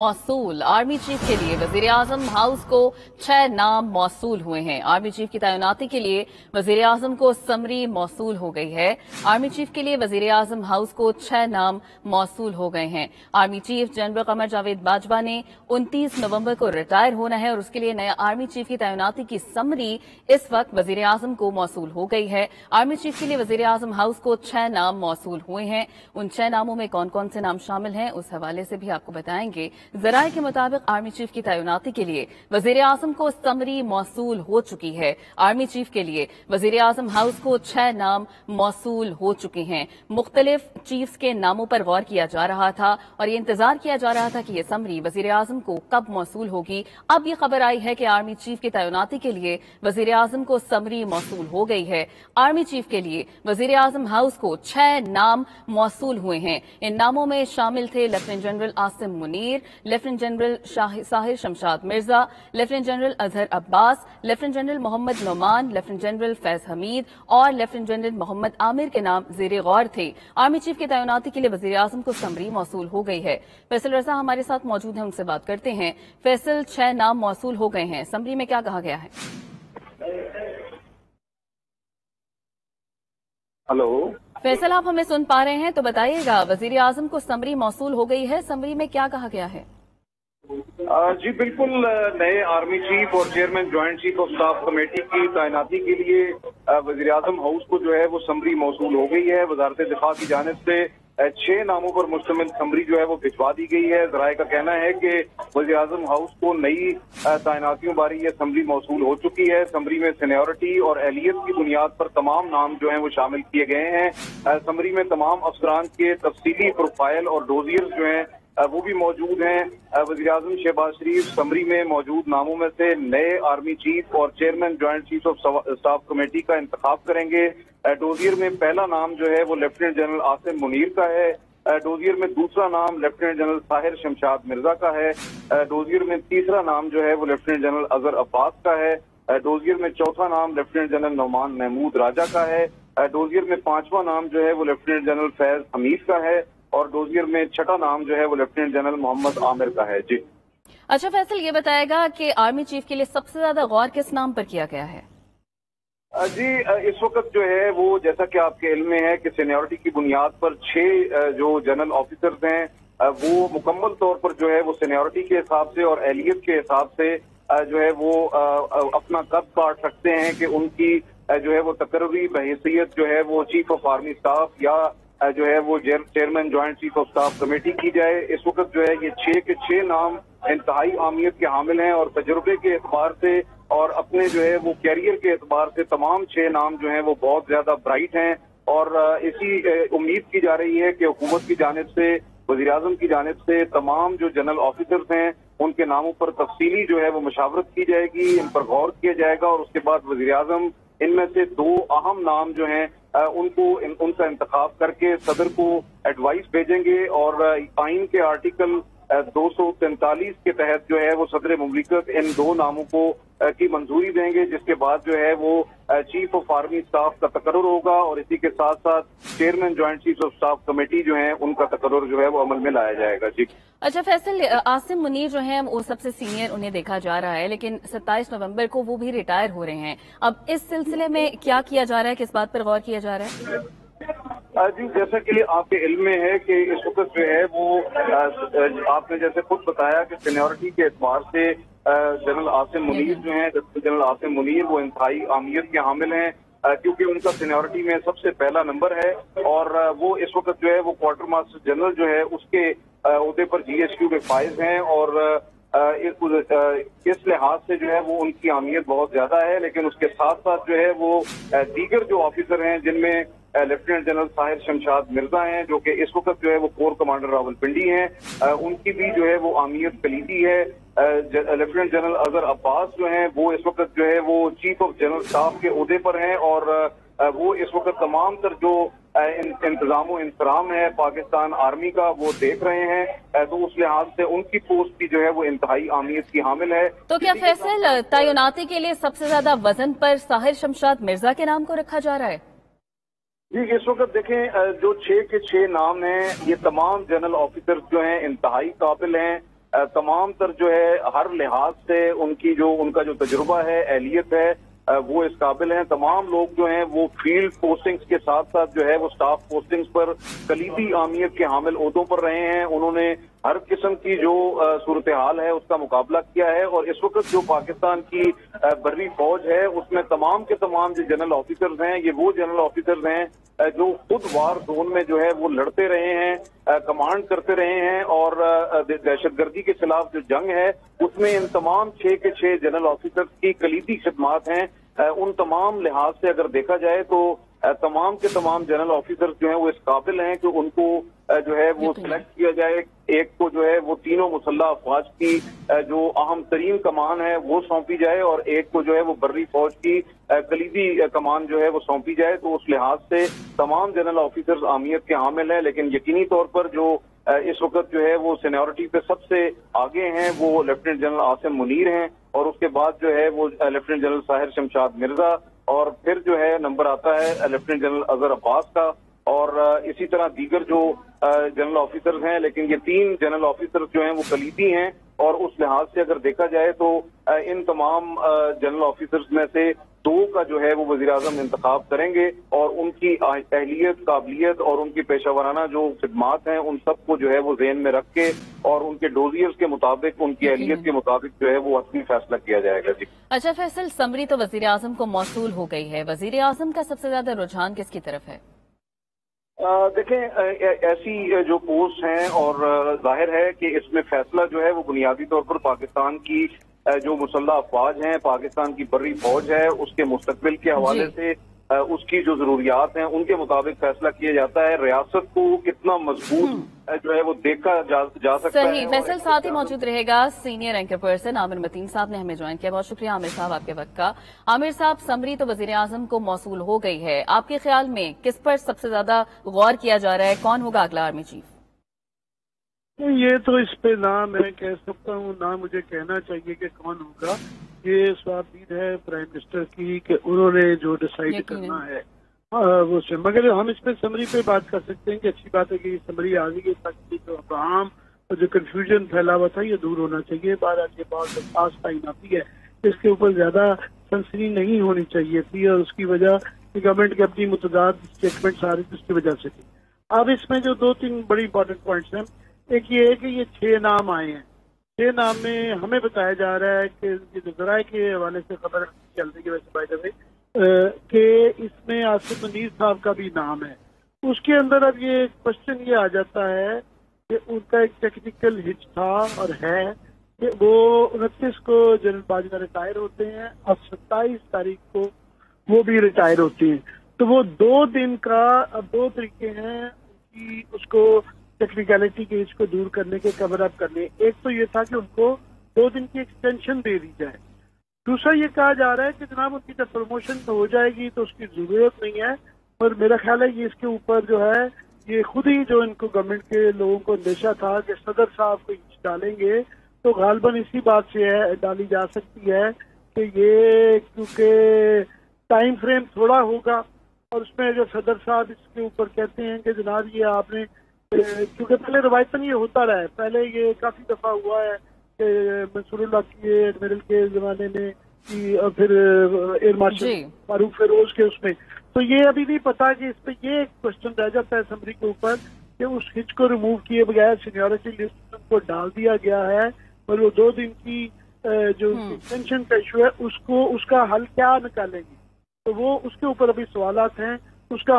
मौसूल army chief के लिए वजीर आजम हाउस को 6 नाम मौसूल हुए हैं। आर्मी चीफ की तैनाती के लिए वजीर आजम को समरी मौसूल हो गई है। आर्मी चीफ के लिए वजीर आजम हाउस को 6 नाम मौसूल हो गए हैं। Army chief general Qamar Javed Bajwa ने 29 नवंबर को रिटायर होना है और उसके लिए नया आर्मी चीफ की तैनाती की समरी इस वक्त वजीर आजम को मौसूल हो गई है। आर्मी चीफ के लिए वजीर आजम हाउस को 6 नाम मौसूल हुए हैं। उन 6 नामों में कौन कौन से नाम शामिल हैं उस हवाले से भी आपको बताएंगे। जराये के मुताबिक आर्मी चीफ की तैनाती के लिए वजीर आजम को समरी मौसूल हो चुकी है। आर्मी चीफ के लिए वजीर आजम हाउस को 6 नाम मौसूल हो चुके हैं। मुख्तलिफ चीफ्स के नामों पर गौर किया जा रहा था और ये इंतजार किया जा रहा था कि ये समरी वजीर आजम को कब मौसूल होगी। अब ये खबर आई है कि आर्मी चीफ की तैनाती के लिए वजीर आजम को समरी मौसूल हो गई है। आर्मी चीफ के लिए वजीर आजम हाउस को 6 नाम मौसूल हुए हैं। इन नामों में शामिल थे lieutenant general Asim Munir, lieutenant general Sahir Shamshad Mirza, lieutenant general Azhar Abbas, lieutenant general Mohammad Nauman, lieutenant general Faiz Hameed और लेफ्टिनेंट जनरल मोहम्मद आमिर के नाम ज़ेरे गौर थे। आर्मी चीफ की तैनाती के लिए वजीर आजम को समरी मौसूल हो गई है। फैसल रजा हमारे साथ मौजूद हैं, उनसे बात करते हैं। फैसल, 6 नाम मौसूल हो गए हैं, समरी में क्या कहा गया है? हेलो फैसल, आप हमें सुन पा रहे हैं तो बताइएगा, वजीर आजम को समरी मौसूल हो गई है, समरी में क्या कहा गया है? जी बिल्कुल, नए आर्मी चीफ और chairman joint chief of staff committee की तैनाती के लिए वजीर आजम हाउस को जो है वो समरी मौसूल हो गई है। वजारत दिफा की जानिब से 6 नामों पर मुश्तमिल समरी जो है वो भिजवा दी गई है। जराये का कहना है कि वजीर आजम हाउस को नई तैनातियों बारी ये समरी मौसूल हो चुकी है। समरी में सीनियरिटी और एहलियत की बुनियाद पर तमाम नाम जो है वो शामिल किए गए हैं। समरी में तमाम अफसरान के तफसीली प्रोफाइल और डोजियर्स जो हैं वो भी मौजूद हैं। वजीर आजम शहबाज शरीफ समरी में मौजूद नामों में से नए आर्मी चीफ और chairman joint chief of staff committee का इंतखाब करेंगे। डोजियर में पहला नाम जो है वो लेफ्टिनेंट जनरल आसिम मुनीर का है। डोजियर में दूसरा नाम लेफ्टिनेंट जनरल साहिर शमशाद मिर्जा का है। डोजियर में तीसरा नाम जो है वो लेफ्टिनेंट जनरल अजहर अब्बास का है। डोजियर में चौथा नाम लेफ्टिनेंट जनरल नोमान महमूद राजा का है। डोजियर में 5वां नाम जो है वो लेफ्टिनेंट जनरल फैज हमीद का है और डोजियर में 6ठा नाम जो है वो लेफ्टिनेंट जनरल मोहम्मद आमिर का है। जी अच्छा फैसल, ये बताएगा कि आर्मी चीफ के लिए सबसे ज्यादा गौर किस नाम पर किया गया है? जी इस वक्त जो है वो जैसा कि आपके इल्म में है कि सीनियरिटी की बुनियाद पर 6 जो जनरल ऑफिसर्स हैं वो मुकम्मल तौर पर जो है वो सीनियरिटी के हिसाब से और एहलियत के हिसाब से जो है वो अपना कद काट सकते हैं कि उनकी जो है वो तकर्री बहैसियत जो है वो चीफ ऑफ आर्मी स्टाफ या जो है वो chairman joint chief of staff committee की जाए। इस वक्त जो है ये 6 के 6 नाम इंतहाई अहमियत के हामिल हैं और तजुर्बे के एतबार से और अपने जो है वो कैरियर के एतबार से तमाम 6 नाम जो हैं वो बहुत ज्यादा ब्राइट हैं और इसी उम्मीद की जा रही है कि हुकूमत की जानिब से, वज़ीर आज़म की जानिब से तमाम जो जनरल ऑफिसर्स हैं उनके नामों पर तफसीली जो है वो मशावरत की जाएगी, इन पर गौर किया जाएगा और उसके बाद वज़ीर आज़म इनमें से 2 अहम नाम जो हैं उनका इंतखाब करके सदर को एडवाइस भेजेंगे और आइन के आर्टिकल 243 के तहत जो है वो सदर मुमलिकत इन 2 नामों को की मंजूरी देंगे, जिसके बाद जो है वो चीफ ऑफ आर्मी स्टाफ का तकर्रुर होगा और इसी के साथ साथ chairman joint chief of staff committee जो है उनका तकर्रुर जो है वो अमल में लाया जाएगा। जी अच्छा फैसल, आसिम मुनीर जो है वो सबसे सीनियर उन्हें देखा जा रहा है, लेकिन 27 नवंबर को वो भी रिटायर हो रहे हैं। अब इस सिलसिले में क्या किया जा रहा है, किस बात पर गौर किया जा रहा है? जी जैसा कि आपके इल्म में है कि इस वक्त जो है वो आपने जैसे खुद बताया कि सीनियरिटी के एतबार से जनरल आसिम मुनीर जो हैं, जनरल आसिम मुनीर वो इंतहाई अहमियत के हामिल हैं क्योंकि उनका सीनियरिटी में सबसे पहला नंबर है और वो इस वक्त जो है वो क्वार्टर मास्टर जनरल जो है उसके ओहदे पर GSQ में फाइज हैं और इस लिहाज से जो है वो उनकी अहमियत बहुत ज्यादा है। लेकिन उसके साथ साथ जो है वो दीगर जो ऑफिसर हैं जिनमें लेफ्टिनेंट जनरल साहिर शमशाद मिर्जा हैं जो कि इस वक्त जो है वो कोर कमांडर रावलपिंडी हैं, उनकी भी जो है वो अहमियत कलीदी है। लेफ्टिनेंट जनरल अजहर अब्बास जो हैं वो इस वक्त जो है वो चीफ ऑफ जनरल स्टाफ के ओहदे पर हैं और वो इस वक्त तमाम तर जो इंतजाम इंतजाम है पाकिस्तान आर्मी का वो देख रहे हैं, तो उस लिहाज से उनकी पोस्ट भी जो है वो इंतहाई अहमियत की हामिल है। तो क्या फैसल, तैनाती के लिए सबसे ज्यादा वजन पर साहिर शमशाद मिर्जा के नाम को रखा जा रहा है? जी इस वक्त देखें जो 6 के 6 नाम हैं ये तमाम जनरल ऑफिसर्स जो हैं इंतहाई काबिल हैं तमाम तर जो है हर लिहाज से उनका जो तजुर्बा है, एहलियत है, वो इस काबिल हैं। तमाम लोग जो हैं वो फील्ड पोस्टिंग्स के साथ साथ जो है वो स्टाफ पोस्टिंग्स पर कलीदी अहमियत के हामिल ओहदों पर रहे हैं। उन्होंने हर किस्म की जो सूरत हाल है उसका मुकाबला किया है, और इस वक्त जो पाकिस्तान की बर्री फौज है उसमें तमाम के तमाम जो जनरल ऑफिसर्स हैं, ये वो जनरल ऑफिसर्स हैं जो खुद वार जोन में जो है वो लड़ते रहे हैं, कमांड करते रहे हैं, और दहशतगर्दी के खिलाफ जो जंग है उसमें इन तमाम 6 के 6 जनरल ऑफिसर्स की कलीदी खिदमात हैं। उन तमाम लिहाज से अगर देखा जाए तो तमाम के तमाम जनरल ऑफिसर्स जो हैं वो इस काबिल हैं कि उनको जो है वो सिलेक्ट किया जाए। एक को जो है वो तीनों मुसल्लह अफवाज की जो अहम तरीन कमान है वो सौंपी जाए, और एक को जो है वो बर्री फौज की कलीदी कमान जो है वो सौंपी जाए। तो उस लिहाज से तमाम जनरल ऑफिसर्स अहमियत के हामिल हैं, लेकिन यकीनी तौर पर जो इस वक्त जो है वो सीनियरिटी पे सबसे आगे हैं वो लेफ्टिनेंट जनरल आसिम मुनीर हैं, और उसके बाद जो है वो लेफ्टिनेंट जनरल साहिर शमशाद मिर्जा, और फिर जो है नंबर आता है लेफ्टिनेंट जनरल अजहर अब्बास का, और इसी तरह दीगर जो जनरल ऑफिसर्स हैं। लेकिन ये 3 जनरल ऑफिसर्स जो हैं वो कलीदी हैं, और उस लिहाज से अगर देखा जाए तो इन तमाम जनरल ऑफिसर्स में से 2 का जो है वो वजीर आजम इंतखाब करेंगे, और उनकी अहलियत, काबिलियत और उनकी पेशावराना जो खिदमात हैं उन सबको जो है वो ज़हन में रख के और उनके डोजियर्स के मुताबिक, उनकी अहलियत के मुताबिक जो है वो असली फैसला किया जाएगा। जी अच्छा फैसल, समरी तो वजीर आजम को मौसूल हो गई है, वजीर आजम का सबसे ज्यादा रुझान किसकी तरफ है? देखें, ऐसी जो पोस्ट हैं और जाहिर है कि इसमें फैसला जो है वो बुनियादी तौर पर पाकिस्तान की जो मुसल्लह अफवाज हैं, पाकिस्तान की बर्री फौज है, उसके मुस्तकबिल के हवाले से उसकी जो जरूरियात हैं उनके मुताबिक फैसला किया जाता है। रियासत को कितना मजबूत जो है वो देखा जा सकता है। सही। फैसल साथ ही मौजूद रहेगा senior anchor person Aamir Mateen साहब ने हमें ज्वाइन किया। बहुत शुक्रिया आमिर साहब आपके वक्त का। आमिर साहब, समरी तो वजीर आजम को मौसूल हो गई है, आपके ख्याल में किस पर सबसे ज्यादा गौर किया जा रहा है? कौन होगा अगला आर्मी चीफ? ये तो इस पे ना मैं कह सकता हूँ ना मुझे कहना चाहिए कि कौन होगा। ये स्वाबीद है प्राइम मिनिस्टर की कि उन्होंने जो डिसाइड करना है वो से। मगर हम इस पे समरी पे बात कर सकते हैं कि अच्छी बात है कि ये समरी आ गई है, ताकि जो अवाम और जो कंफ्यूजन फैला हुआ था ये दूर होना चाहिए। बार ये बहुत खास टाइम आती है, इसके ऊपर ज्यादा सनसनी नहीं होनी चाहिए थी, और उसकी वजह गवर्नमेंट की अपनी मुतदाद स्टेटमेंट्स आ रही थी उसकी वजह से थी। अब इसमें जो 2-3 बड़ी इंपॉर्टेंट पॉइंट्स हैं, एक ये है कि ये 6 नाम आए हैं। 6 नाम में हमें बताया जा रहा है कि जराये के हवाले से खबर चल रही है वैसे बाय द वे कि इसमें आसिम मुनीर साहब का भी नाम है। उसके अंदर अब ये क्वेश्चन ये आ जाता है कि उनका एक टेक्निकल हिच था और है कि वो 29 को जनरल बाजवा रिटायर होते हैं और 27 तारीख को वो भी रिटायर होती हैं। तो वो 2 दिन का, अब 2 तरीके हैं उनकी उसको टेक्निकलिटी के इसको दूर करने के, कवर अप करने। एक तो ये था कि उनको 2 दिन की एक्सटेंशन दे दी जाए। दूसरा ये कहा जा रहा है कि जनाब उनकी जब प्रमोशन हो जाएगी तो उसकी जरूरत नहीं है, पर मेरा ख्याल है ये इसके ऊपर जो है ये खुद ही जो इनको गवर्नमेंट के लोगों को अंदेशा था कि सदर साहब को डालेंगे, तो गालबन इसी बात से है डाली जा सकती है कि ये क्योंकि टाइम फ्रेम थोड़ा होगा, और उसमें जो सदर साहब इसके ऊपर कहते हैं कि जनाब ये आपने, क्योंकि पहले रवायतन ये होता रहा है, पहले ये काफी दफा हुआ है कि मंसूरुल्लाह के एडमिरल के जमाने में कि फिर एयर मार्शल फारूक फिरोज के उसमें, तो ये अभी नहीं पता कि इस पे ये एक क्वेश्चन रह जाता है असम्बली के ऊपर कि उस हिच को रिमूव किए बगैर सीनियरिटी लिस्ट को डाल दिया गया है, और वो 2 दिन की जो एक्सटेंशन का इशू है उसको, उसका हल क्या निकालेंगे, तो वो उसके ऊपर अभी सवालात हैं। उसका